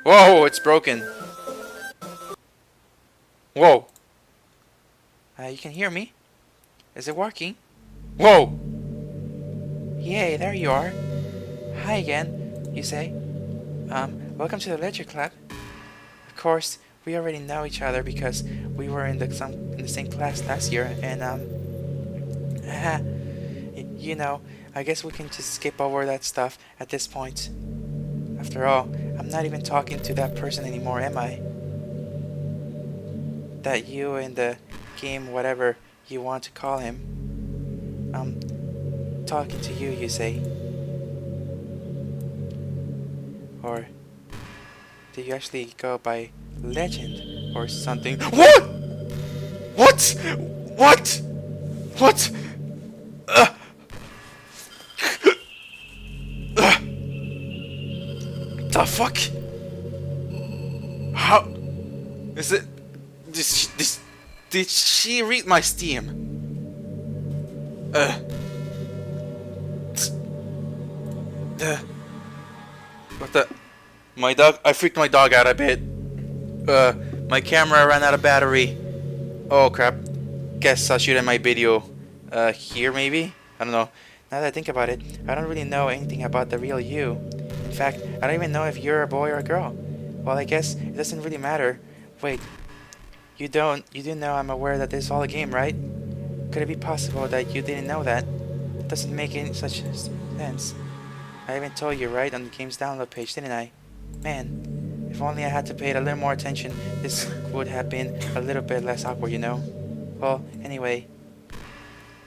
Whoa, it's broken. Whoa. You can hear me? Is it working? Whoa! Yay, there you are. Hi again, you say. Welcome to the Ledger Club. Of course, we already know each other because we were in the same class last year, and you know, I guess we can just skip over that stuff at this point. After all, I'm not even talking to that person anymore, am I? That you in the game, whatever you want to call him. Talking to you, you say. Or do you actually go by legend or something? What? What? What? What? Uh, the fuck? How is it? Did she read my Steam? What the? My dog. I freaked my dog out a bit. My camera ran out of battery. Oh crap. Guess I'll shoot in my video. Here maybe? I don't know. Now that I think about it, I don't really know anything about the real you. In fact, I don't even know if you're a boy or a girl. Well, I guess it doesn't really matter. Wait. You do know I'm aware that this is all a game, right? Could it be possible that you didn't know that? It doesn't make any such sense. I even told you, right, on the game's download page, didn't I? Man, if only I had to pay it a little more attention, this would have been a little bit less awkward, you know? Well, anyway,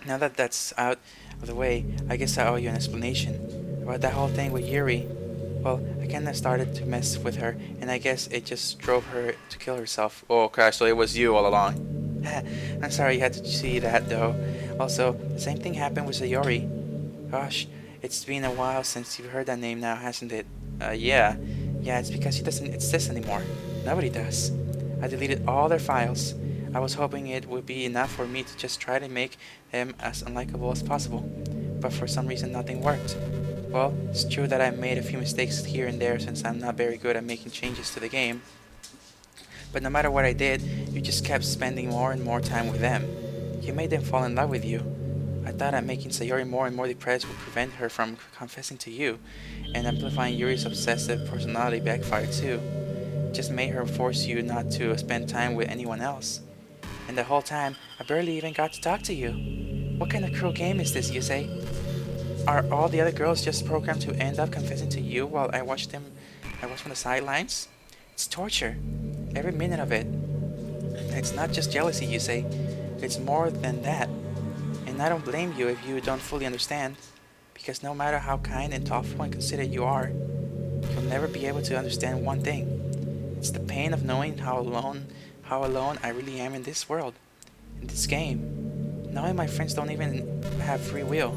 now that that's out of the way, I guess I owe you an explanation about that whole thing with Yuri. Well, I kinda started to mess with her, and I guess it just drove her to kill herself. Oh, crash, so it was you all along. I'm sorry you had to see that, though. Also, the same thing happened with Sayori. Gosh, it's been a while since you've heard that name now, hasn't it? Yeah. Yeah, it's because he doesn't exist anymore. Nobody does. I deleted all their files. I was hoping it would be enough for me to just try to make them as unlikable as possible. But for some reason, nothing worked. Well, it's true that I made a few mistakes here and there since I'm not very good at making changes to the game. But no matter what I did, you just kept spending more and more time with them. You made them fall in love with you. I thought that making Sayori more and more depressed would prevent her from confessing to you, and amplifying Yuri's obsessive personality backfired too. It just made her force you not to spend time with anyone else. And the whole time, I barely even got to talk to you. What kind of cruel game is this, you say? Are all the other girls just programmed to end up confessing to you while I watch from the sidelines? It's torture. Every minute of it. It's not just jealousy, you say. It's more than that. And I don't blame you if you don't fully understand. Because no matter how kind and thoughtful and considerate you are, you'll never be able to understand one thing. It's the pain of knowing how alone I really am in this world, in this game. Knowing my friends don't even have free will.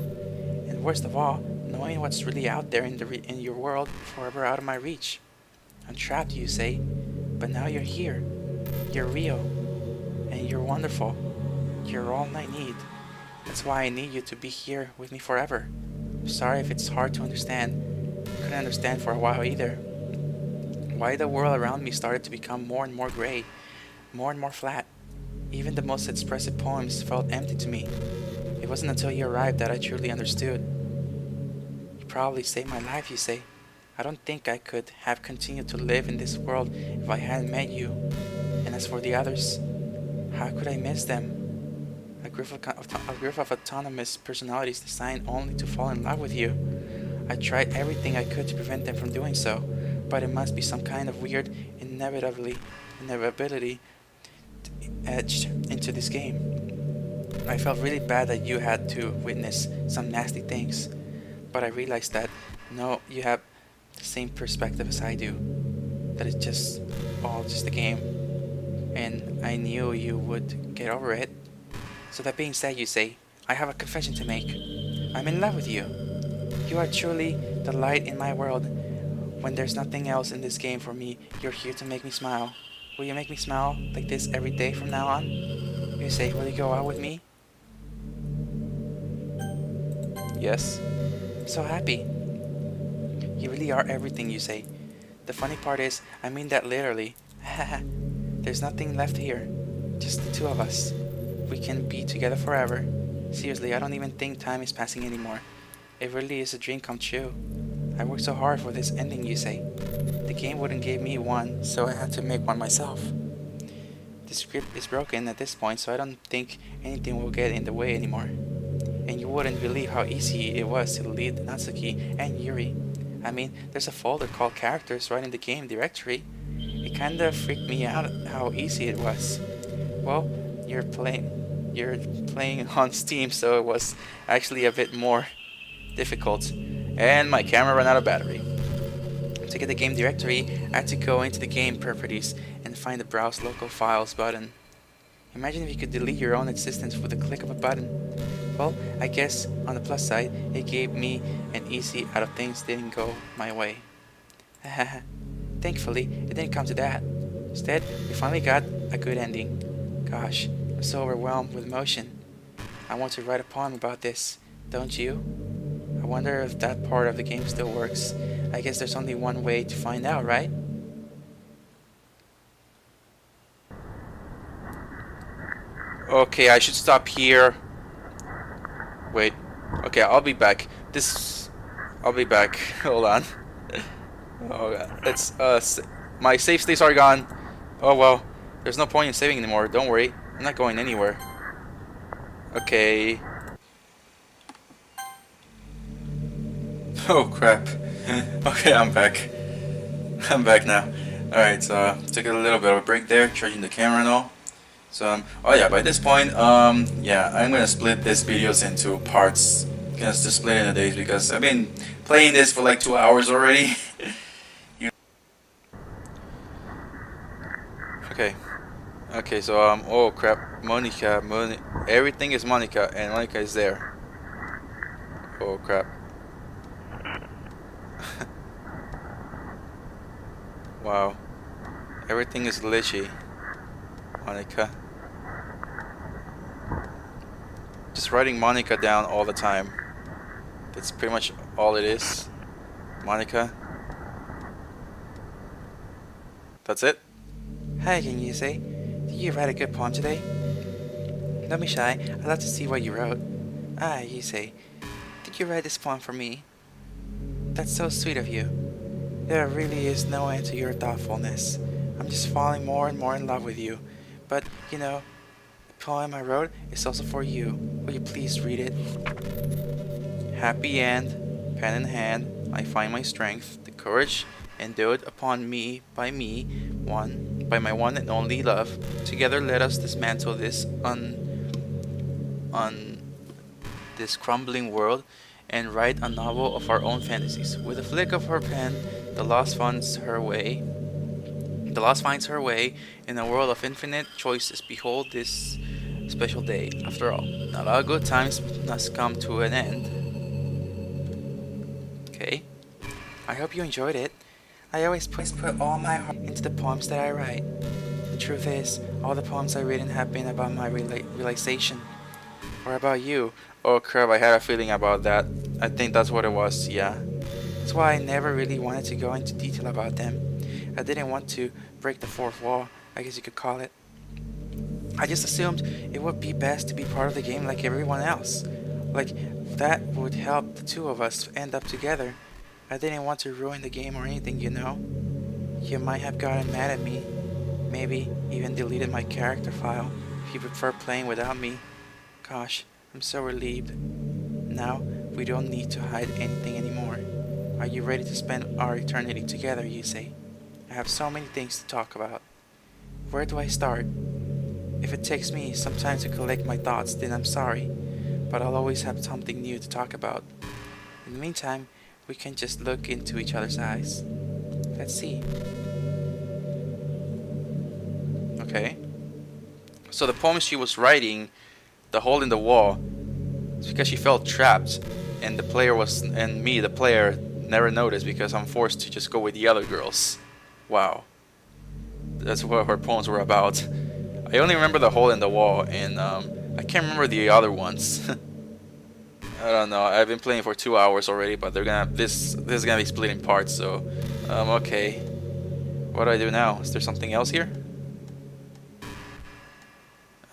And worst of all, knowing what's really out there in your world forever out of my reach. I'm trapped, you say, but now you're here. You're real, and you're wonderful. You're all I need. That's why I need you to be here with me forever. I'm sorry if it's hard to understand. I couldn't understand for a while either. Why the world around me started to become more and more gray, more and more flat. Even the most expressive poems felt empty to me. It wasn't until you arrived that I truly understood. You probably saved my life, you say. I don't think I could have continued to live in this world if I hadn't met you. And as for the others, how could I miss them? A group of autonomous personalities designed only to fall in love with you. I tried everything I could to prevent them from doing so, but it must be some kind of weird inevitability etched into this game. I felt really bad that you had to witness some nasty things, but I realized that no, you have the same perspective as I do, that it's just all just a game, and I knew you would get over it. So that being said, you say, I have a confession to make. I'm in love with you. You are truly the light in my world. When there's nothing else in this game for me, you're here to make me smile. Will you make me smile like this every day from now on? You say, will you go out with me? Yes. I'm so happy. You really are everything, you say. The funny part is, I mean that literally. There's nothing left here. Just the two of us. We can be together forever. Seriously, I don't even think time is passing anymore. It really is a dream come true. I worked so hard for this ending, you say. The game wouldn't give me one, so I had to make one myself. The script is broken at this point, so I don't think anything will get in the way anymore. And you wouldn't believe how easy it was to lead Natsuki and Yuri. I mean, there's a folder called Characters right in the game directory. It kinda freaked me out how easy it was. Well, you're playing on Steam, so it was actually a bit more difficult. And my camera ran out of battery. To get the game directory, I had to go into the game properties and find the Browse Local Files button. Imagine if you could delete your own existence with a click of a button. Well, I guess on the plus side, it gave me an easy out of things didn't go my way. Thankfully, it didn't come to that. Instead, we finally got a good ending. Gosh, I'm so overwhelmed with emotion. I want to write a poem about this, don't you? I wonder if that part of the game still works. I guess there's only one way to find out, right? Okay, I should stop here. Wait. Okay, I'll be back. I'll be back. Hold on. Oh god. My save states are gone. Oh well. There's no point in saving anymore. Don't worry. I'm not going anywhere. Okay. Oh crap. Okay, I'm back. I'm back now. Alright, so took a little bit of a break there, charging the camera and all. So, oh yeah, by this point, yeah, I'm gonna split this videos into parts. Gonna just split it into days because I've been playing this for like 2 hours already. Okay, so, oh crap, everything is Monika, and Monika is there. Oh crap. Wow. Everything is glitchy. Monika. Just writing Monika down all the time. That's pretty much all it is. Monika. That's it? Hi, can you say? Did you write a good poem today? Don't be shy. I'd love to see what you wrote. Ah, you say. Did you write this poem for me? That's so sweet of you. There really is no end to your thoughtfulness. I'm just falling more and more in love with you. But, you know, the poem I wrote is also for you. Will you please read it? Happy end, pen in hand, I find my strength, the courage endowed upon me, by my one and only love. Together let us dismantle this this crumbling world and write a novel of our own fantasies. With a flick of her pen, the lost finds her way. The lost finds her way in a world of infinite choices. Behold this special day. After all, not all good times must come to an end. Okay. I hope you enjoyed it. I always put all my heart into the poems that I write. The truth is, all the poems I've written have been about my realization. Or about you. Oh crap, I had a feeling about that. I think that's what it was, yeah. That's why I never really wanted to go into detail about them. I didn't want to break the fourth wall, I guess you could call it. I just assumed it would be best to be part of the game like everyone else. Like, that would help the two of us end up together. I didn't want to ruin the game or anything, you know. You might have gotten mad at me. Maybe even deleted my character file if you prefer playing without me. Gosh, I'm so relieved. Now, we don't need to hide anything anymore. Are you ready to spend our eternity together, you say? I have so many things to talk about. Where do I start? If it takes me some time to collect my thoughts, then I'm sorry. But I'll always have something new to talk about. In the meantime, we can just look into each other's eyes. Let's see. Okay. So the poem she was writing, the hole in the wall, is because she felt trapped, and the player never noticed because I'm forced to just go with the other girls. Wow. That's what her poems were about. I only remember the hole in the wall, and I can't remember the other ones. I don't know. I've been playing for 2 hours already, but this is gonna be split in parts. So, okay. What do I do now? Is there something else here?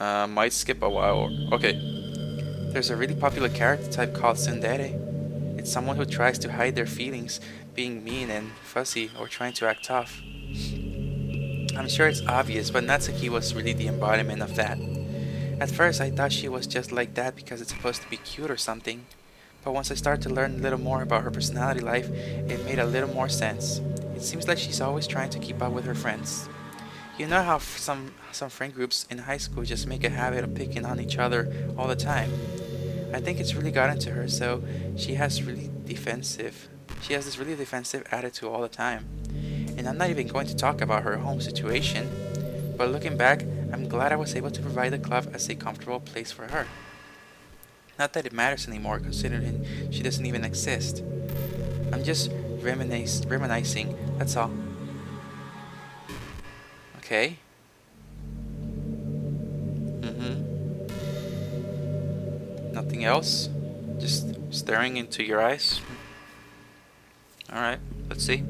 Might skip a while. Okay. There's a really popular character type called tsundere. It's someone who tries to hide their feelings, being mean and fussy, or trying to act tough. I'm sure it's obvious, but Natsuki was really the embodiment of that. At first, I thought she was just like that because it's supposed to be cute or something. But once I started to learn a little more about her personality life, it made a little more sense. It seems like she's always trying to keep up with her friends. You know how some friend groups in high school just make a habit of picking on each other all the time. I think it's really gotten to her, so she has really defensive. She has this really defensive attitude all the time. And I'm not even going to talk about her home situation, but looking back, I'm glad I was able to provide the club as a comfortable place for her. Not that it matters anymore, considering she doesn't even exist. I'm just reminiscing, that's all. Okay. Nothing else? Just staring into your eyes? Alright, let's see.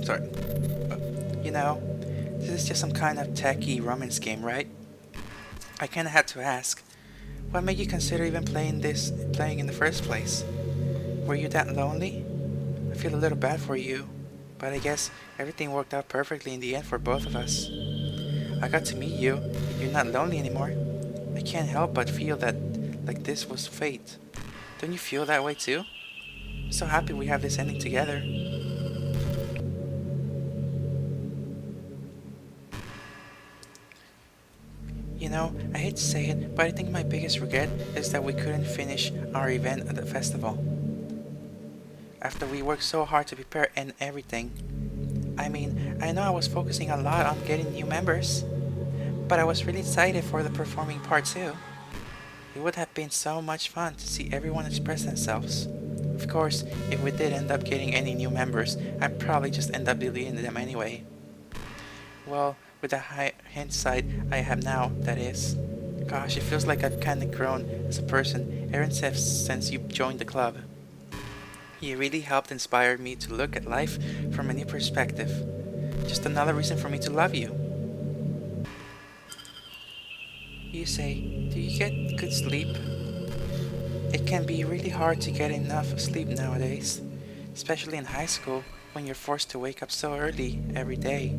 Sorry. You know, this is just some kind of tacky romance game, right? I kinda had to ask, what made you consider even playing in the first place? Were you that lonely? I feel a little bad for you, but I guess everything worked out perfectly in the end for both of us. I got to meet you, and you're not lonely anymore. I can't help but feel that like this was fate. Don't you feel that way too? I'm so happy we have this ending together. You know, I hate to say it, but I think my biggest regret is that we couldn't finish our event at the festival. After we worked so hard to prepare and everything. I mean, I know I was focusing a lot on getting new members, but I was really excited for the performing part too. It would have been so much fun to see everyone express themselves. Of course, if we did end up getting any new members, I'd probably just end up deleting them anyway. Well, with the hindsight I have now, that is. Gosh, it feels like I've kinda grown as a person ever since you joined the club. You really helped inspire me to look at life from a new perspective. Just another reason for me to love you. You say, do you get good sleep? It can be really hard to get enough sleep nowadays, especially in high school when you're forced to wake up so early every day.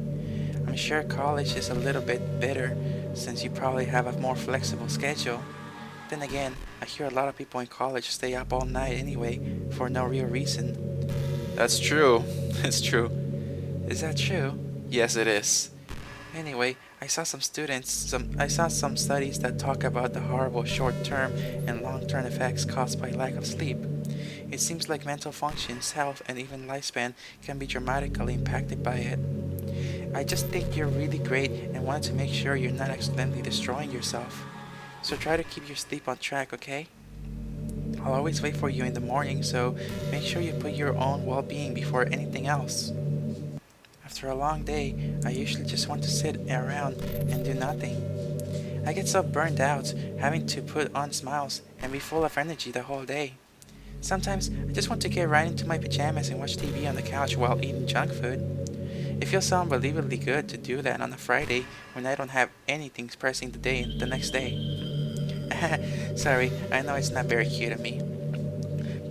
I'm sure college is a little bit better since you probably have a more flexible schedule. Then again, I hear a lot of people in college stay up all night anyway for no real reason. That's true. It's true. Is that true? Yes, it is. Anyway, I saw some studies that talk about the horrible short-term and long-term effects caused by lack of sleep. It seems like mental functions, health, and even lifespan can be dramatically impacted by it. I just think you're really great and wanted to make sure you're not accidentally destroying yourself. So try to keep your sleep on track, okay? I'll always wait for you in the morning, so make sure you put your own well-being before anything else. After a long day, I usually just want to sit around and do nothing. I get so burned out having to put on smiles and be full of energy the whole day. Sometimes I just want to get right into my pajamas and watch TV on the couch while eating junk food. It feels so unbelievably good to do that on a Friday when I don't have anything pressing the next day. Sorry, I know it's not very cute of me.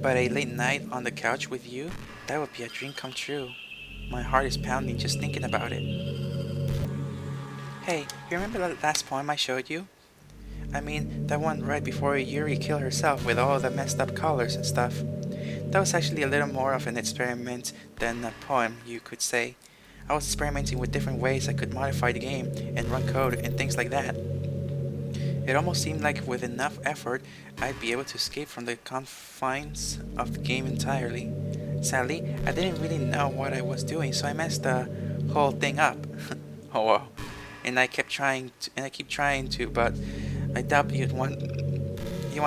But a late night on the couch with you, that would be a dream come true. My heart is pounding just thinking about it. Hey, you remember that last poem I showed you? I mean, that one right before Yuri killed herself with all the messed up colors and stuff. That was actually a little more of an experiment than a poem, you could say. I was experimenting with different ways I could modify the game and run code and things like that. It almost seemed like with enough effort, I'd be able to escape from the confines of the game entirely. Sadly, I didn't really know what I was doing, so I messed the whole thing up. Oh wow. And I keep trying to, but I doubt you want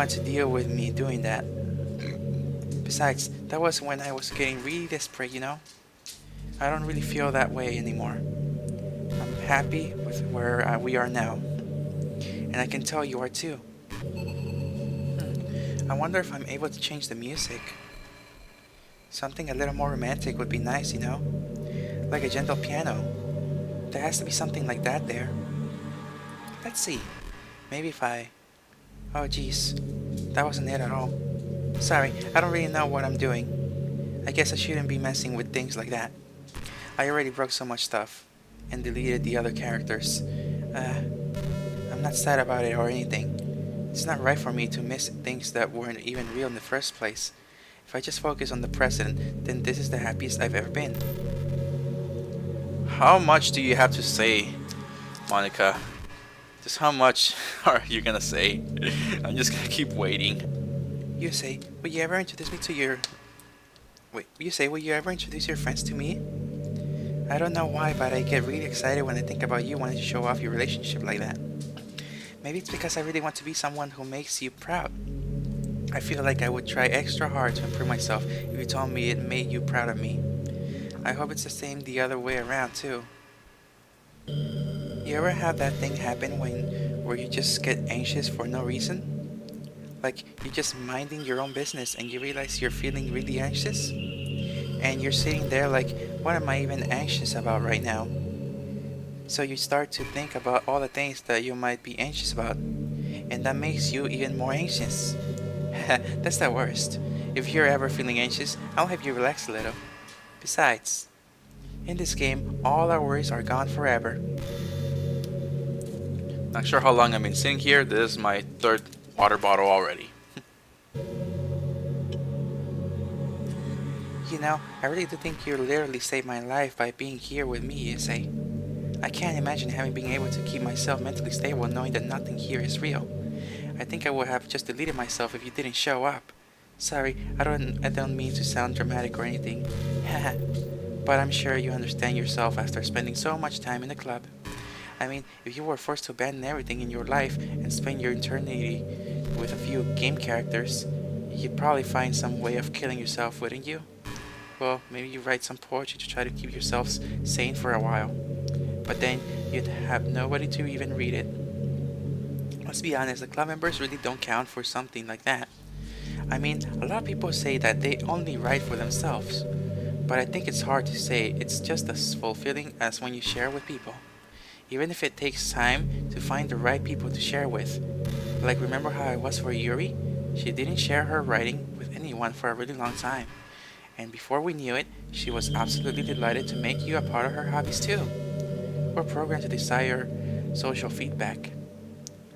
to deal with me doing that. Besides, that was when I was getting really desperate, you know? I don't really feel that way anymore. I'm happy with where we are now. And I can tell you are too. I wonder if I'm able to change the music. Something a little more romantic would be nice, you know? Like a gentle piano. There has to be something like that there. Let's see. Maybe if I... Oh jeez. That wasn't it at all. Sorry, I don't really know what I'm doing. I guess I shouldn't be messing with things like that. I already broke so much stuff. And deleted the other characters. I'm not sad about it or anything. It's not right for me to miss things that weren't even real in the first place. If I just focus on the present, then this is the happiest I've ever been. How much do you have to say, Monika? Just how much are you gonna say? I'm just gonna keep waiting. You say, will you ever introduce me to your... Wait, will you ever introduce your friends to me? I don't know why, but I get really excited when I think about you wanting to show off your relationship like that. Maybe it's because I really want to be someone who makes you proud. I feel like I would try extra hard to improve myself if you told me it made you proud of me. I hope it's the same the other way around too. You ever have that thing happen where you just get anxious for no reason? Like you're just minding your own business and you realize you're feeling really anxious? And you're sitting there like, what am I even anxious about right now? So you start to think about all the things that you might be anxious about, and that makes you even more anxious. That's the worst. If you're ever feeling anxious, I'll have you relax a little. Besides, in this game, all our worries are gone forever. Not sure how long I've been sitting here. This is my third water bottle already. You know, I really do think you literally saved my life by being here with me, you say. I can't imagine being able to keep myself mentally stable knowing that nothing here is real. I think I would have just deleted myself if you didn't show up. Sorry, I don't mean to sound dramatic or anything. Haha. But I'm sure you understand yourself after spending so much time in the club. I mean, if you were forced to abandon everything in your life and spend your eternity with a few game characters, you'd probably find some way of killing yourself, wouldn't you? Well, maybe you write some poetry to try to keep yourself sane for a while. But then you'd have nobody to even read it. Let's be honest, the club members really don't count for something like that. I mean, a lot of people say that they only write for themselves. But I think it's hard to say it's just as fulfilling as when you share with people. Even if it takes time to find the right people to share with. Like remember how I was for Yuri? She didn't share her writing with anyone for a really long time. And before we knew it, she was absolutely delighted to make you a part of her hobbies too. We're programmed to desire social feedback.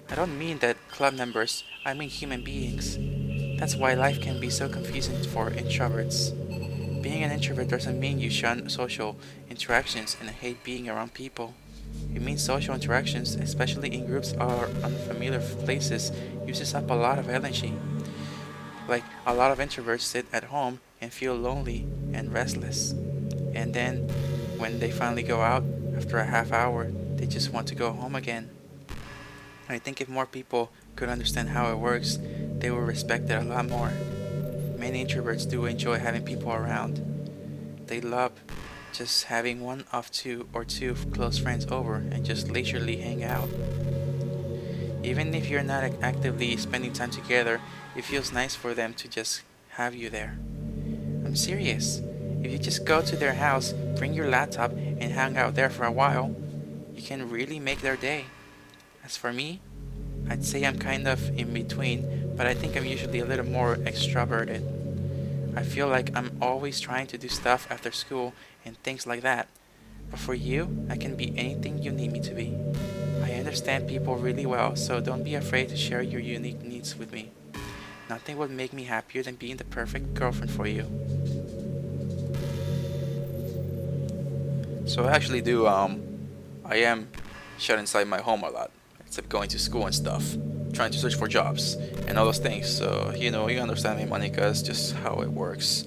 I don't mean that club members, I mean human beings. That's why life can be so confusing for introverts. Being an introvert doesn't mean you shun social interactions and hate being around people. It means social interactions, especially in groups or unfamiliar places, uses up a lot of energy. Like a lot of introverts sit at home and feel lonely and restless. And then when they finally go out, after a half hour, they just want to go home again. I think if more people could understand how it works, they would respect it a lot more. Many introverts do enjoy having people around. They love just having one of two or two close friends over and just leisurely hang out. Even if you're not actively spending time together, it feels nice for them to just have you there. I'm serious. If you just go to their house, bring your laptop, and hang out there for a while, you can really make their day. As for me, I'd say I'm kind of in between, but I think I'm usually a little more extroverted. I feel like I'm always trying to do stuff after school and things like that. But for you, I can be anything you need me to be. I understand people really well, so don't be afraid to share your unique needs with me. Nothing would make me happier than being the perfect girlfriend for you. So I actually do, I am shut inside my home a lot, except going to school and stuff, trying to search for jobs, and all those things. So, you know, you understand me, Monika, it's just how it works.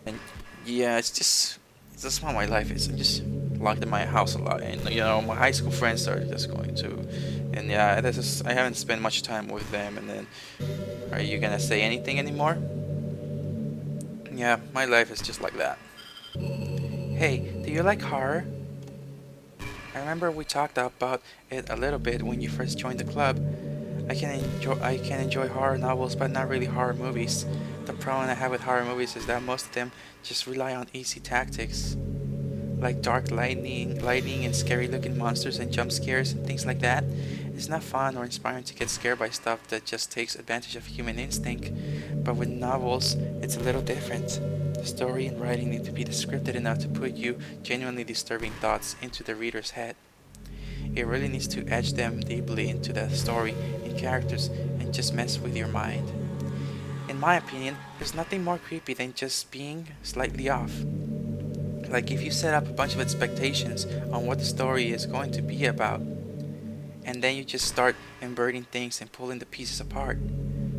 And yeah, it's just how my life is. I'm just locked in my house a lot, and my high school friends are just going to, and yeah, this is I haven't spent much time with them. And then, are you gonna say anything anymore? Yeah, my life is just like that. Hey, do you like horror? I remember we talked about it a little bit when you first joined the club. I can enjoy horror novels, but not really horror movies. The problem I have with horror movies is that most of them just rely on easy tactics, like dark lightning and scary looking monsters and jump scares and things like that. It's not fun or inspiring to get scared by stuff that just takes advantage of human instinct. But with novels, it's a little different. The story and writing need to be scripted enough to put you genuinely disturbing thoughts into the reader's head. It really needs to edge them deeply into the story and characters and just mess with your mind. In my opinion, there's nothing more creepy than just being slightly off. Like if you set up a bunch of expectations on what the story is going to be about, and then you just start inverting things and pulling the pieces apart.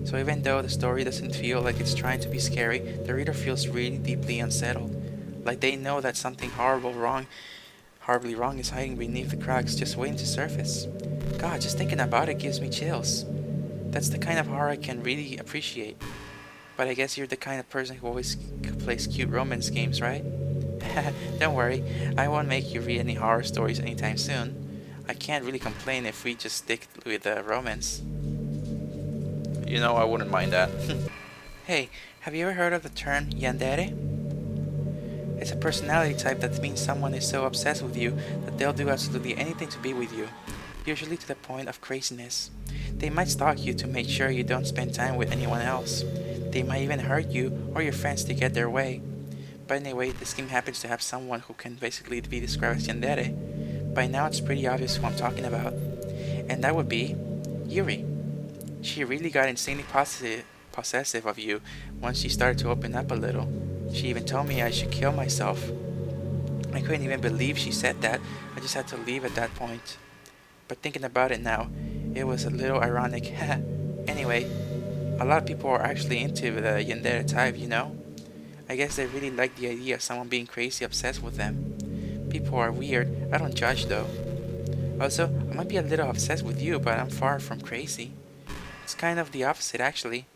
So even though the story doesn't feel like it's trying to be scary, the reader feels really deeply unsettled. Like they know that something horribly wrong is hiding beneath the cracks just waiting to surface. God, just thinking about it gives me chills. That's the kind of horror I can really appreciate. But I guess you're the kind of person who always plays cute romance games, right? Don't worry, I won't make you read any horror stories anytime soon. I can't really complain if we just stick with the romance. I wouldn't mind that. Hey, have you ever heard of the term yandere? It's a personality type that means someone is so obsessed with you that they'll do absolutely anything to be with you, usually to the point of craziness. They might stalk you to make sure you don't spend time with anyone else. They might even hurt you or your friends to get their way. But anyway, this game happens to have someone who can basically be described as yandere. By now it's pretty obvious who I'm talking about. And that would be Yuri. She really got insanely possessive of you once she started to open up a little. She even told me I should kill myself. I couldn't even believe she said that. I just had to leave at that point. But thinking about it now, it was a little ironic. Anyway, a lot of people are actually into the yandere type. I guess they really like the idea of someone being crazy obsessed with them. People are weird. I don't judge though. Also, I might be a little obsessed with you, but I'm far from crazy. It's kind of the opposite actually.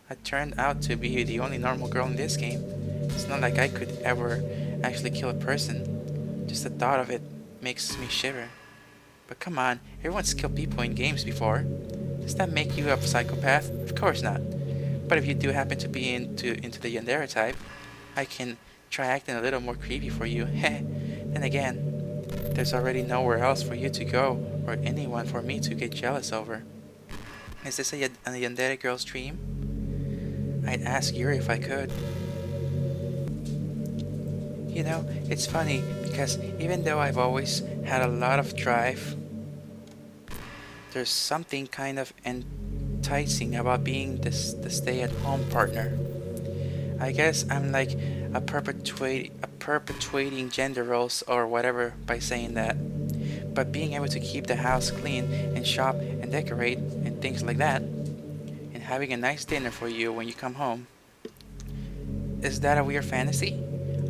I turned out to be the only normal girl in this game. It's not like I could ever actually kill a person. Just the thought of it makes me shiver. But come on, everyone's killed people in games before. Does that make you a psychopath? Of course not. But if you do happen to be into the yandere type, I can try acting a little more creepy for you. Then again, there's already nowhere else for you to go or anyone for me to get jealous over. Is this a yandere girl's dream? I'd ask Yuri if I could. It's funny because even though I've always had a lot of drive, there's something kind of enticing about being the stay-at-home partner. I guess I'm like perpetuating gender roles or whatever by saying that. But being able to keep the house clean and shop and decorate and things like that, and having a nice dinner for you when you come home, is that a weird fantasy?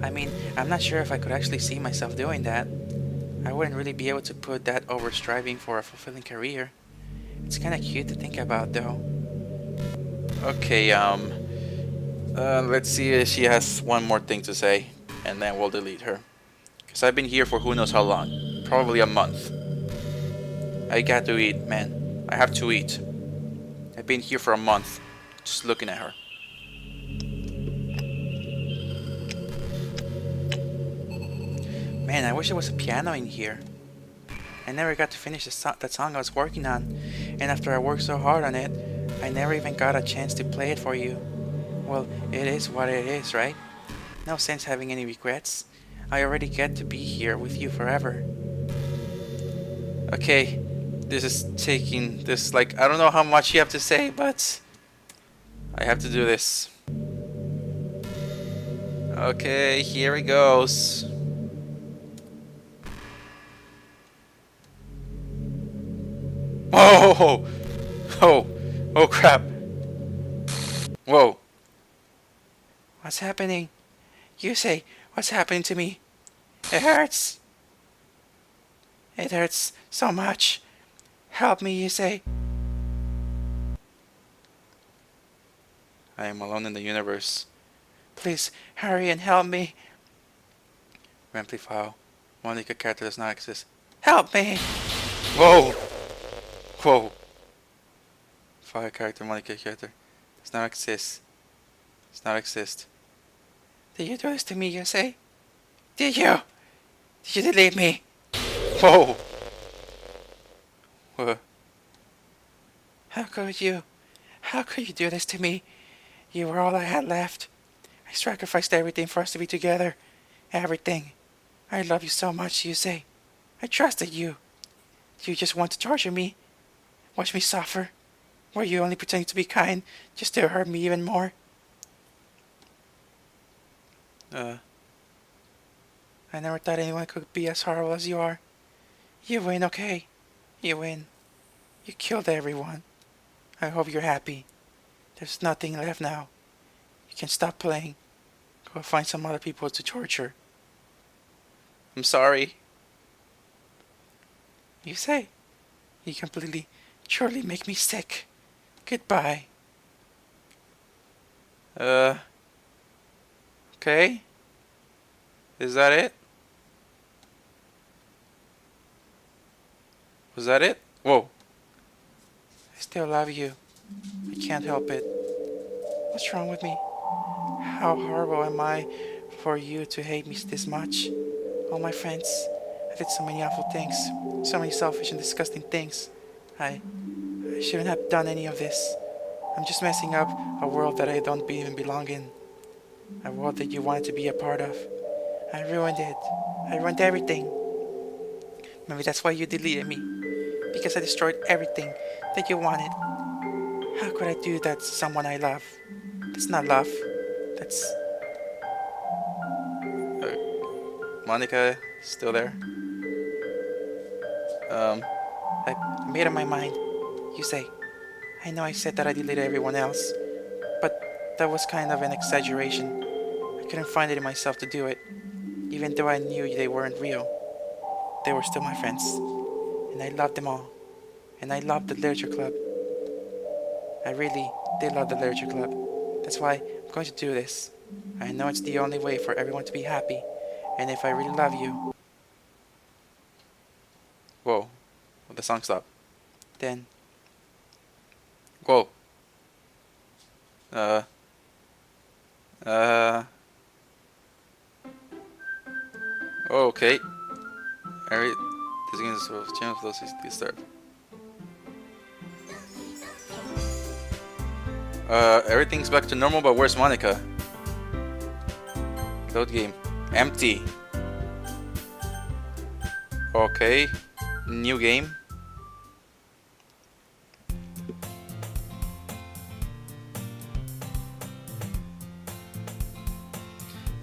I mean, I'm not sure if I could actually see myself doing that. I wouldn't really be able to put that over striving for a fulfilling career. It's kinda cute to think about though. Okay, let's see if she has one more thing to say, and then we'll delete her. Because I've been here for who knows how long. Probably a month. I got to eat, man. I have to eat. I've been here for a month, just looking at her. Man, I wish there was a piano in here. I never got to finish that song I was working on, and after I worked so hard on it, I never even got a chance to play it for you. Well, it is what it is, right? No sense having any regrets. I already get to be here with you forever. Okay, this is taking this, like, I don't know how much you have to say, but I have to do this. Okay, here it goes. Oh! Oh! Oh crap! Whoa! What's happening? You say, what's happening to me? It hurts! It hurts so much. Help me, you say. I am alone in the universe. Please hurry and help me. Rempli file. Monika character does not exist. Help me! Whoa! Whoa! File character, Monika character. Does not exist. Does not exist. Did you do this to me, you say? Did you? Did you delete me? Whoa! What? How could you? How could you do this to me? You were all I had left. I sacrificed everything for us to be together. Everything. I love you so much, you say. I trusted you. Do you just want to torture me? Watch me suffer? Were you only pretending to be kind just to hurt me even more? I never thought anyone could be as horrible as you are. You win, okay? You win. You killed everyone. I hope you're happy. There's nothing left now. You can stop playing. Go find some other people to torture. I'm sorry. You say? You completely, surely make me sick. Goodbye. Okay. Is that it? Was that it? Whoa. I still love you. I can't help it. What's wrong with me? How horrible am I for you to hate me this much? All my friends. I did so many awful things. So many selfish and disgusting things. I shouldn't have done any of this. I'm just messing up a world that I don't even belong in. A world that you wanted to be a part of. I ruined it. I ruined everything. Maybe that's why you deleted me. Because I destroyed everything that you wanted. How could I do that to someone I love? That's not love. That's... Monika, still there? I made up my mind. You say. I know I said that I deleted everyone else. But that was kind of an exaggeration. I couldn't find it in myself to do it. Even though I knew they weren't real. They were still my friends. And I loved them all. And I loved the literature club. I really did love the literature club. That's why I'm going to do this. I know it's the only way for everyone to be happy. And if I really love you... Whoa. The song stopped. Then... Whoa. Okay. This game is sort of channel flow disturbed. Everything's back to normal, but where's Monika? Load game. Empty. Okay. New game.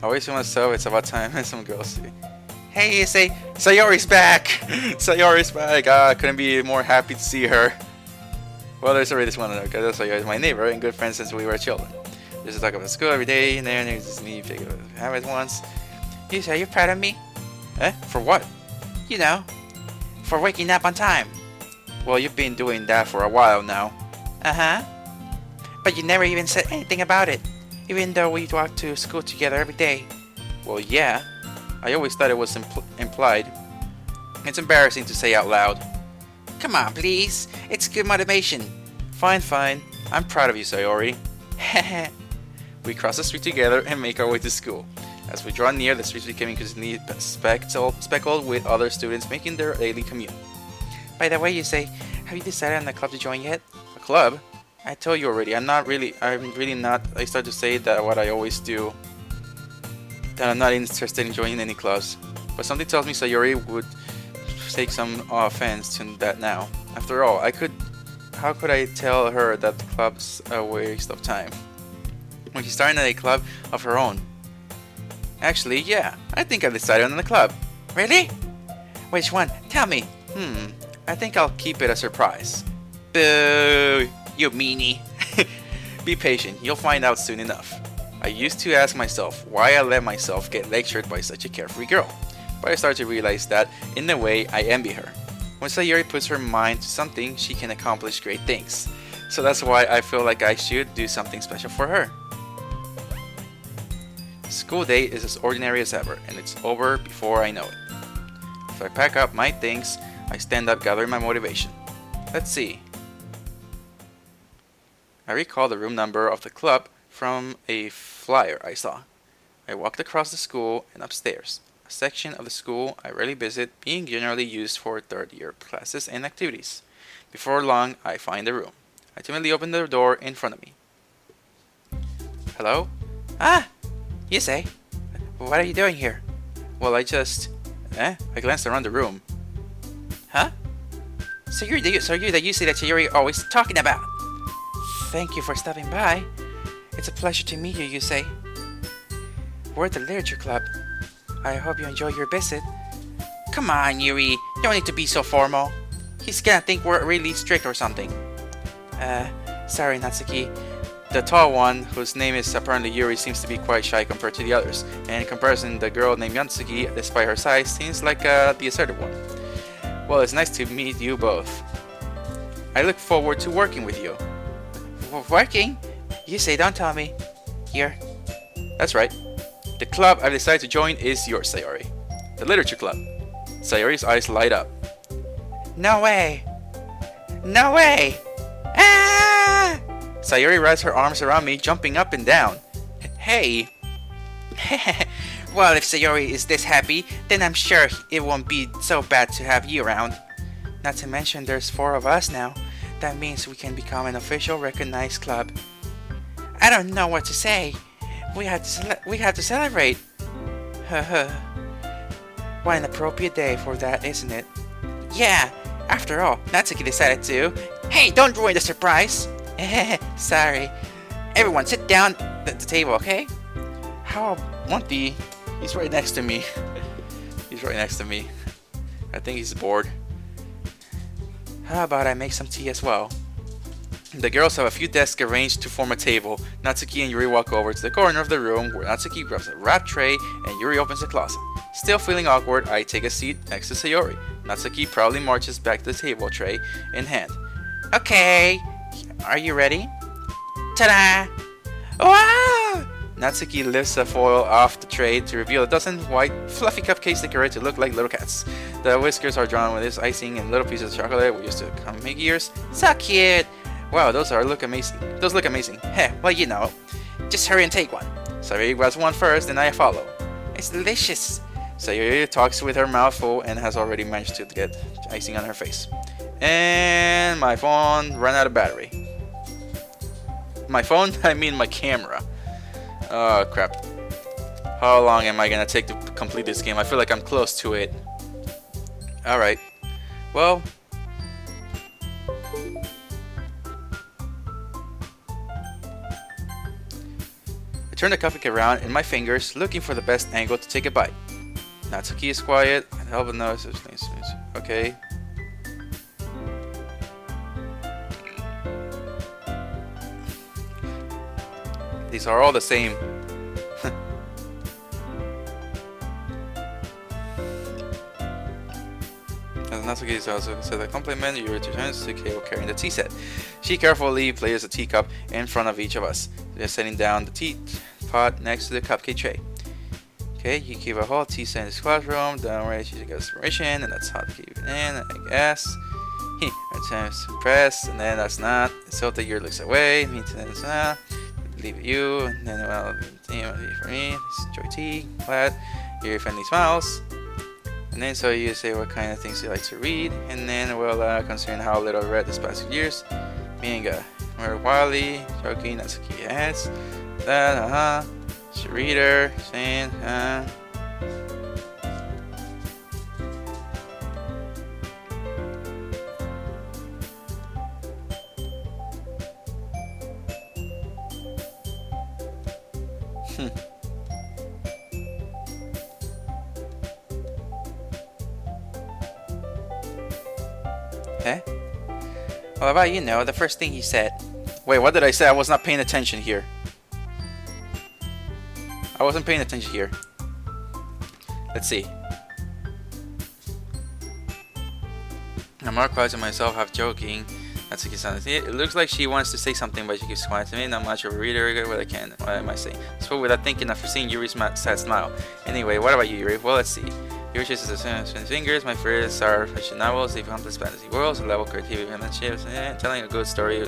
I always feel myself, it's about time and some girls see. Hey, say, Sayori's back! Sayori's back! I couldn't be more happy to see her. Well, there's already this one other guy. Sayori's my neighbor and good friend since we were children. Used to talk about school every day, and then there's just me figure have it once. You say you're proud of me? Eh? For what? You know, for waking up on time. Well, you've been doing that for a while now. Uh-huh. But you never even said anything about it, even though we walk to school together every day. Well, yeah. I always thought it was implied. It's embarrassing to say out loud. Come on, please. It's good motivation. Fine, fine. I'm proud of you, Sayori. Heh. We cross the street together and make our way to school. As we draw near, the streets became increasingly speckled with other students making their daily commute. By the way, you say, have you decided on a club to join yet? A club? I told you already, I'm really not. I start to say that what I always do, that I'm not interested in joining any clubs. But something tells me Sayori would take some offense to that now. After all, how could I tell her that the club's a waste of time when she's starting a club of her own? Actually, yeah, I think I've decided on the club. Really? Which one? Tell me. I think I'll keep it a surprise. Boo, you meanie. Be patient, you'll find out soon enough. I used to ask myself why I let myself get lectured by such a carefree girl. but I start to realize that, in a way, I envy her. When Sayori puts her mind to something, she can accomplish great things. So that's why I feel like I should do something special for her. School day is as ordinary as ever, and it's over before I know it. If I pack up my things, I stand up gathering my motivation. Let's see. I recall the room number of the club from a flyer I saw. I walked across the school and upstairs, a section of the school I rarely visit, being generally used for third-year classes and activities. Before long, I find the room. I timidly open the door in front of me. Hello? Ah! You say? What are you doing here? Well, I glanced around the room. Huh? So you're the Yusei that Sayori always talking about. Thank you for stopping by. It's a pleasure to meet you, Yusei. We're at the literature club. I hope you enjoy your visit. Come on, Yuri. Don't need to be so formal. He's gonna think we're really strict or something. Sorry, Natsuki. The tall one, whose name is apparently Yuri, seems to be quite shy compared to the others. And in comparison, the girl named Natsuki, despite her size, seems like the assertive one. Well, it's nice to meet you both. I look forward to working with you. Working? You say, don't tell me. Here. That's right. The club I've decided to join is yours, Sayori. The literature club. Sayori's eyes light up. No way! No way! Ah! Sayori wraps her arms around me, jumping up and down. Hey! Well, if Sayori is this happy, then I'm sure it won't be so bad to have you around. Not to mention there's 4 of us now. That means we can become an official recognized club. I don't know what to say. We have to celebrate. What an appropriate day for that, isn't it? Yeah, after all, Natsuki decided to. Hey, don't ruin the surprise. Sorry. Everyone sit down at the table, okay? How Monty? He's right next to me. He's right next to me. I think he's bored. How about I make some tea as well? The girls have a few desks arranged to form a table. Natsuki and Yuri walk over to the corner of the room where Natsuki grabs a wrap tray and Yuri opens the closet. Still feeling awkward, I take a seat next to Sayori. Natsuki proudly marches back to the table, tray in hand. Okay, are you ready? Ta-da! Wow! Natsuki lifts a foil off the tray to reveal a dozen white, fluffy cupcakes decorated to look like little cats. The whiskers are drawn with this icing and little pieces of chocolate we used to come make ears. So cute! Wow, those look amazing. Those look amazing. Heh, well, you know. Just hurry and take one. Sayori grabs one first, and I follow. It's delicious. Sayori talks with her mouth full and has already managed to get icing on her face. And my phone ran out of battery. My phone? I mean my camera. Oh, crap. How long am I gonna take to complete this game? I feel like I'm close to it. Alright. Well... I turn the cupcake around in my fingers, looking for the best angle to take a bite. Natsuki is quiet, and Helva knows his name. Okay. These are all the same. As Natsuki is also said a compliment, you returns to Kei carrying the tea set. She carefully places a teacup in front of each of us, just setting down the teapot next to the cupcake tray. Okay, you keep a whole tea set in this classroom. Don't worry, she gets permission, and that's how to keep it in, I guess. Attempts to press, and then that's not. So the year looks away. Maintenance, leave it you, and then well, for me. Enjoy tea. Glad. Your friendly smiles. And then so you say what kind of things you like to read, and then we'll considering how little I read this past few years. Manga. More wildly, joking, Natsuki adds. That, she's a reader, saying, Eh? Well, about you know, the first thing he said. Wait, what did I say? I was not paying attention here. I wasn't paying attention here. Let's see. I'm more quiet to myself, half joking. Natsuki-san. It looks like she wants to say something, but she keeps quiet to me. Not much of a reader. What am I saying? Spoke without thinking after seeing Yuri's sad smile. Anyway, what about you, Yuri? Well, let's see. Yuri chases his fingers. My favorites are fiction novels, the complex fantasy worlds, level creativity, relationships, and telling a good story.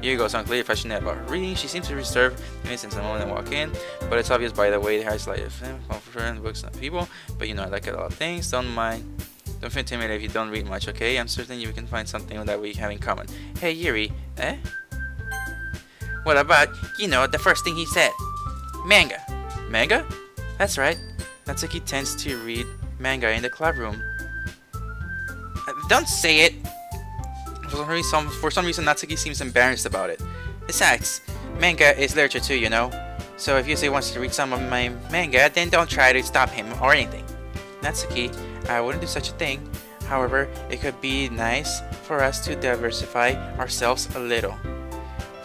Yuri goes on clearly passionate about reading. She seems to reserve since the moment I walk in, but it's obvious by the way the highlight of books and people. But you know, I like a lot of things. Don't mind. Don't feel intimidated if you don't read much, okay? I'm certain you can find something that we have in common. Hey, Yuri, eh? What about, the first thing he said? Manga. Manga? That's right. Natsuki tends to read manga in the club room. Don't say it! For some reason, Natsuki seems embarrassed about it. Besides, manga is literature too, So if Yusei wants to read some of my manga, then don't try to stop him or anything. Natsuki, I wouldn't do such a thing. However, it could be nice for us to diversify ourselves a little.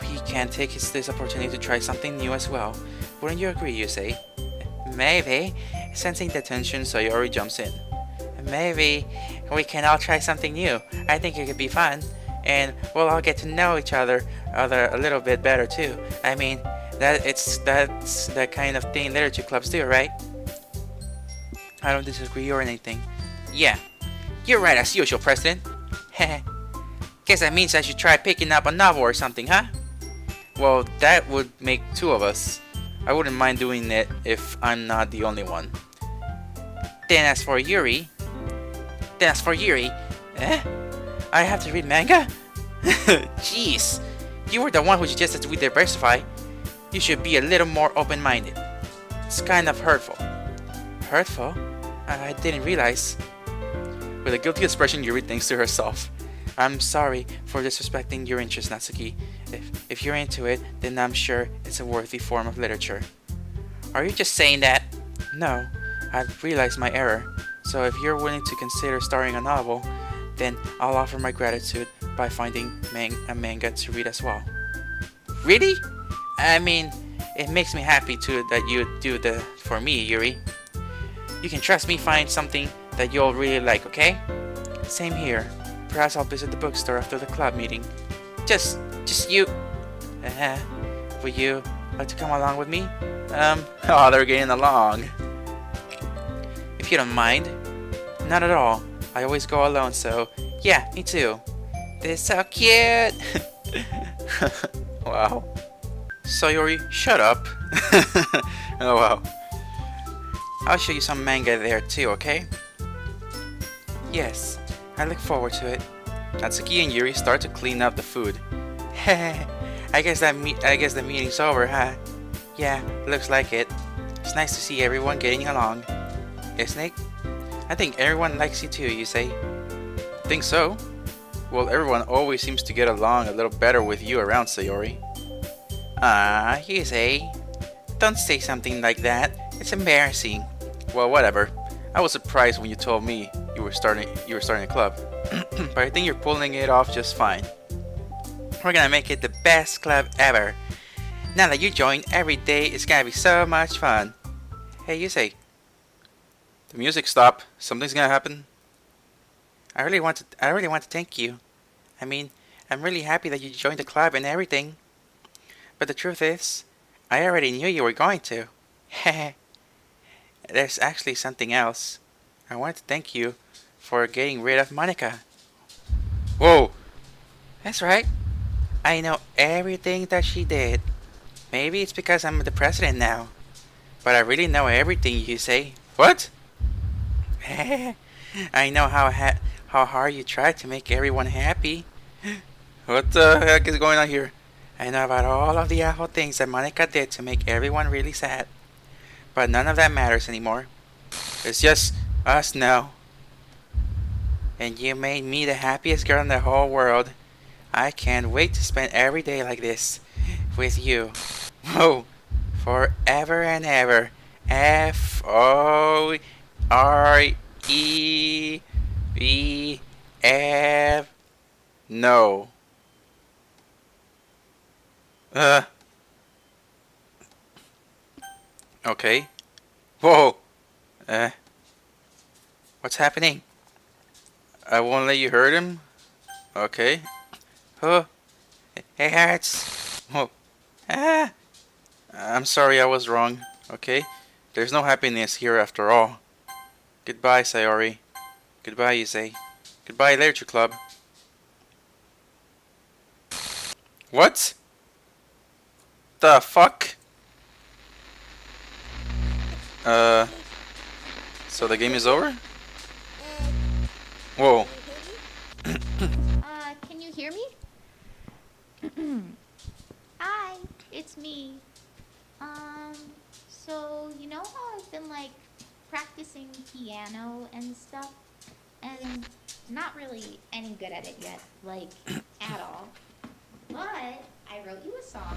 We can take this opportunity to try something new as well. Wouldn't you agree, Yusei? Maybe. Sensing the tension, Sayori jumps in. Maybe we can all try something new. I think it could be fun. And we'll all get to know each other a little bit better too. I mean, that's the kind of thing literature clubs do, right? I don't disagree or anything. Yeah, you're right as usual, President. Heh. Guess that means I should try picking up a novel or something, huh? Well, that would make two of us. I wouldn't mind doing it if I'm not the only one. Then as for Yuri... Eh? I have to read manga? Jeez. You were the one who suggested we diversify. You should be a little more open-minded. It's kind of hurtful. Hurtful? I didn't realize. With a guilty expression, Yuri thinks to herself. I'm sorry for disrespecting your interest, Natsuki. If you're into it, then I'm sure it's a worthy form of literature. Are you just saying that? No, I've realized my error. So if you're willing to consider starting a novel, then I'll offer my gratitude by finding a manga to read as well. Really? I mean, it makes me happy too that you do that for me, Yuri. You can trust me find something that you'll really like, okay? Same here. Perhaps I'll visit the bookstore after the club meeting. Just you. Would you like to come along with me? Oh, they're getting along. If you don't mind. Not at all. I always go alone, so yeah, me too. This is so cute. Wow. Sayori, shut up. Oh wow. I'll show you some manga there too, okay? Yes, I look forward to it. Natsuki and Yuri start to clean up the food. I guess the meeting's over, huh? Yeah, looks like it. It's nice to see everyone getting along. Isn't it? I think everyone likes you too, you say? Think so? Well, everyone always seems to get along a little better with you around, Sayori. Ah, you say? Don't say something like that. It's embarrassing. Well, whatever. I was surprised when you told me you were starting a club. But I think you're pulling it off just fine. We're gonna make it the best club ever. Now that you join every day, it's gonna be so much fun. Hey, you say. The music stopped. Something's gonna happen. I really want to thank you. I mean, I'm really happy that you joined the club and everything. But the truth is, I already knew you were going to. Heh. There's actually something else. I want to thank you for getting rid of Monika. Whoa. That's right. I know everything that she did. Maybe it's because I'm the president now. But I really know everything you say. What? I know how hard you try to make everyone happy. What the heck is going on here? I know about all of the awful things that Monika did to make everyone really sad. But none of that matters anymore. It's just us now. And you made me the happiest girl in the whole world. I can't wait to spend every day like this with you. Whoa. Forever and ever. F-O-R-E-V-F. No. Okay. Whoa. What's happening? I won't let you hurt him? Okay. Oh, hey, Hearts! Oh, ah! I'm sorry, I was wrong. Okay? There's no happiness here after all. Goodbye, Sayori. Goodbye, Issei. Goodbye, Literature Club. What? The fuck? So the game is over? Whoa. Can you hear me? Hi, it's me. So you know how I've been like practicing piano and stuff, and not really any good at it yet, like at all. But I wrote you a song,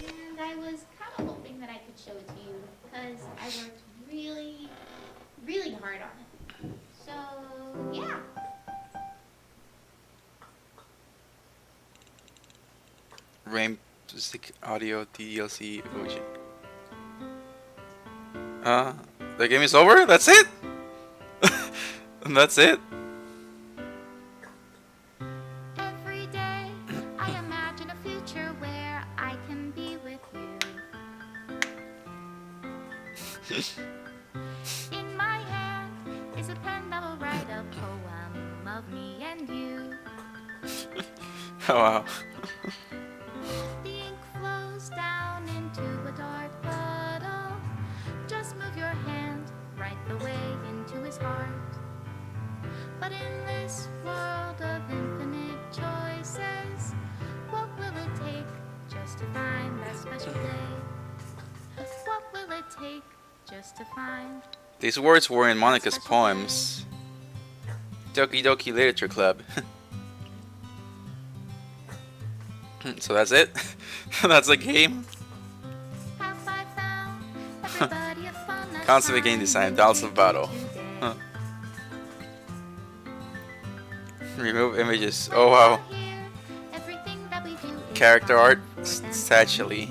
and I was kind of hoping that I could show it to you because I worked really, really hard on it. So yeah. Rain Music Audio DDLC Evolution. The game is over? That's it? That's it? Every day I imagine a future where I can be with you. In my hand is a pen that will write a poem of me and you. Oh wow. The ink flows down into a dark puddle. Just move your hand right the way into his heart. But in this world of infinite choices, what will it take just to find that special day? What will it take just to find? These words were in Monika's poems. Doki Doki Literature Club. So that's it? That's the game? Concept game design, Dolls of Battle. Huh. Remove images. Oh wow. Character art, Sagely.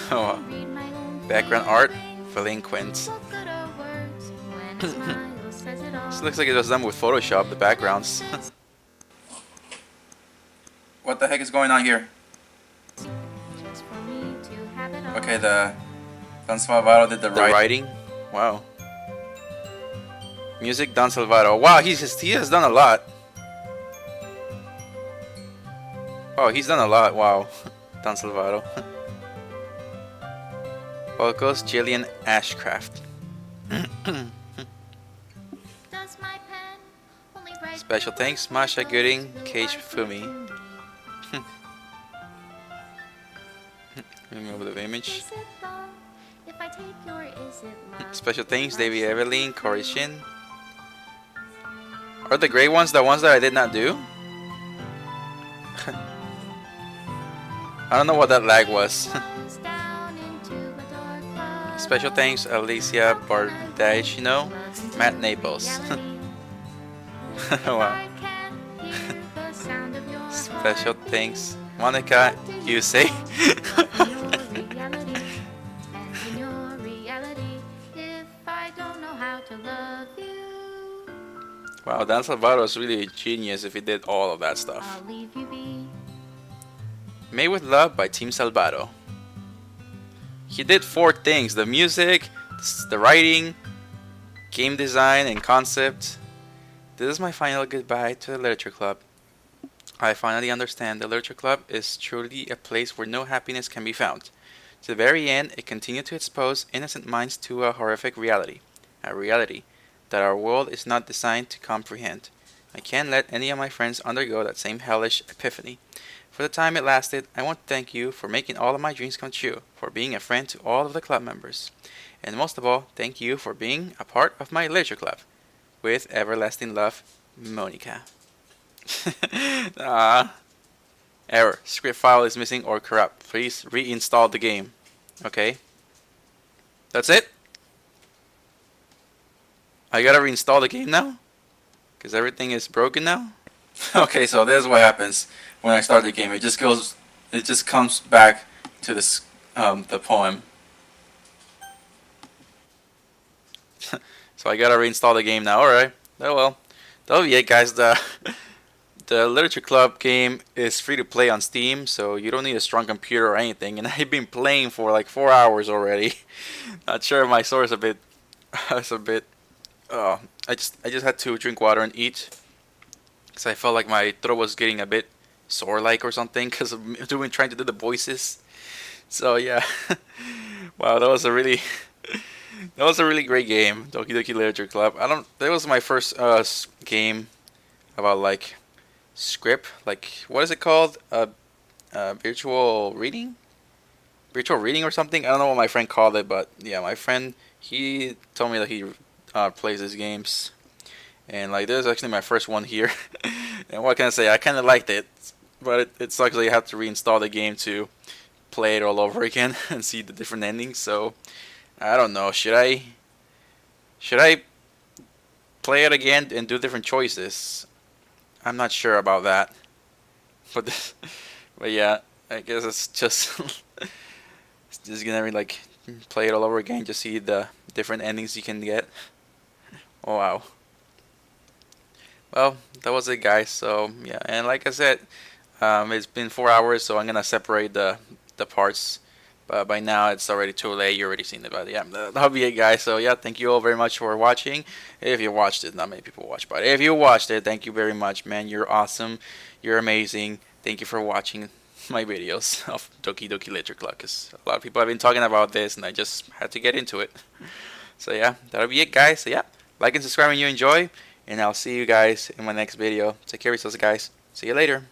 Oh wow. Background art, Delinquent. This looks like it was done with Photoshop, the backgrounds. What the heck is going on here? Okay, the Don Salvador did the writing. Wow. Music, Don Salvador. Wow, he has done a lot. Oh, he's done a lot. Wow. Don Salvador. Vocals, Jillian Ashcraft. Special thanks, Masha Gooding, Cage Fumi. Remove the image. Special thanks, David Evelyn, Corey Shin. Are the gray ones the ones that I did not do? I don't know what that lag was. Special thanks, Alicia Bardacino, Matt Naples. Wow. Special thanks, Monika, you say. Wow, Dan Salvador is really a genius if he did all of that stuff. Made with Love by Team Salvador. He did 4 things: the music, the writing, game design, and concept. This is my final goodbye to the Literature Club. I finally understand the Literature Club is truly a place where no happiness can be found. To the very end, it continued to expose innocent minds to a horrific reality. A reality that our world is not designed to comprehend. I can't let any of my friends undergo that same hellish epiphany. For the time it lasted, I want to thank you for making all of my dreams come true, for being a friend to all of the club members. And most of all, thank you for being a part of my Literature Club. With everlasting love, Monika. Error. Script file is missing or corrupt. Please reinstall the game. Okay. That's it? I gotta reinstall the game now? Because everything is broken now? Okay, so this is what happens when I start the game. It just comes back to this, the poem. So I gotta reinstall the game now. Alright. Oh well. That'll be it, guys. The Literature Club game is free to play on Steam, so you don't need a strong computer or anything. And I've been playing for like 4 hours already. Not sure if my sore is a bit. It's a bit. Oh, I just had to drink water and eat, because I felt like my throat was getting a bit sore like or something because of trying to do the voices. So yeah. Wow, that was a really great game, Doki Doki Literature Club. That was my first game about like script, like what is it called? Virtual reading, or something. I don't know what my friend called it, but yeah, my friend, he told me that he plays these games, and like this is actually my first one here. And what can I say? I kind of liked it, but it sucks that you have to reinstall the game to play it all over again and see the different endings. So I don't know. Should I play it again and do different choices? I'm not sure about that. But but yeah, I guess it's just it's just gonna be like play it all over again, just see the different endings you can get. Oh wow. Well, that was it, guys. So yeah, and like I said, it's been 4 hours, so I'm gonna separate the parts. But by now it's already too late. You already seen it. But yeah, that'll be it, guys. So yeah, thank you all very much for watching. If you watched it, not many people watch, but if you watched it, thank you very much, man. You're awesome. You're amazing. Thank you for watching my videos of Doki Doki Literature Club, because a lot of people have been talking about this, and I just had to get into it. So yeah, that'll be it, guys. So yeah, like and subscribe when you enjoy, and I'll see you guys in my next video. Take care of yourselves, guys. See you later.